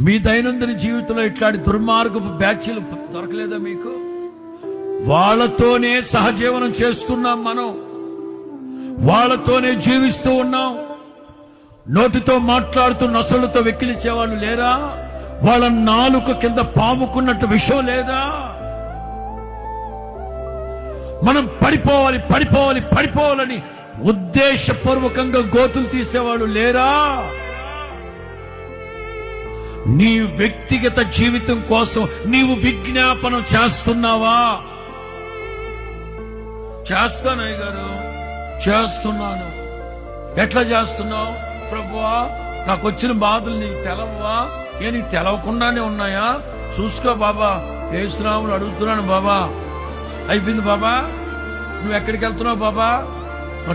మీ దైనందిన జీవితంలో ఇట్లాంటి దుర్మార్గపు బ్యాచ్లు దొరకలేదా మీకు? వాళ్ళతోనే సహజీవనం చేస్తున్నాం, మనం వాళ్ళతోనే జీవిస్తూ ఉన్నాం. నోటితో మాట్లాడుతూ నొసళ్ళతో వెక్కిలించేవాళ్ళు లేరా? వాళ్ళ నాలుక కింద పాముకున్నట్టు విషయం లేదా? మనం పడిపోవాలి పడిపోవాలి పడిపోవాలని ఉద్దేశపూర్వకంగా గోతులు తీసేవాళ్ళు లేరా? నీ వ్యక్తిగత జీవితం కోసం నీవు విజ్ఞాపనం చేస్తున్నావా? చేస్తానయ్య గారు, చేస్తున్నాను. ఎట్లా చేస్తున్నావు? ప్రభువా, నాకు వచ్చిన బాధలు నీకు తెలవా? ఏ నీకు తెలవకుండానే ఉన్నాయా? చూసుకో బాబా, యేసునామములో అడుగుతున్నాను బాబా. అయిపోయింది బాబా. నువ్వు ఎక్కడికి వెళ్తున్నావు బాబా?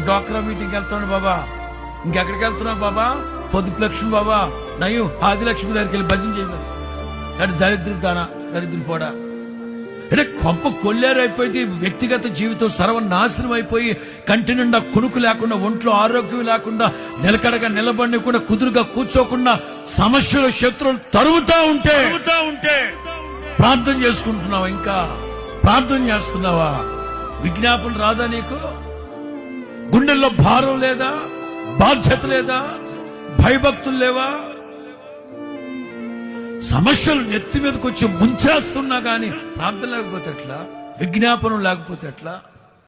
డాక్రా మీటింగ్కి వెళ్తున్నాను బాబా. ఇంకెక్కడికి వెళ్తున్నావు బాబా? పొదుపు లక్ష్మి బాబా, నయ్యం ఆదిలక్ష్మి దగ్గరికి వెళ్ళి భజన చేయమని. అంటే దరిద్రం దానా, దరిద్రం పోడా. అంటే కొంప కొల్లేరు అయిపోయింది. వ్యక్తిగత జీవితం సర్వనాశనం అయిపోయి కంటి నిండా కునుకు లేకుండా, ఒంట్లో ఆరోగ్యం లేకుండా, నిలకడగా నిలబడకుండా, కుదురుగా కూర్చోకుండా సమస్యలు శత్రువులు తరుగుతా ఉంటే ప్రార్థన చేసుకుంటున్నావా? ఇంకా ప్రార్థన చేస్తున్నావా? విజ్ఞాపన రాదా నీకు? గుండెల్లో భారం లేదా? బాధ్యత లేదా? భయభక్తులు లేవా? సమస్యలు నెత్తి మీదకి వచ్చి ముంచేస్తున్నా గానీ ప్రార్థన లేకపోతే ఎట్లా? విజ్ఞాపనం లేకపోతే ఎట్లా?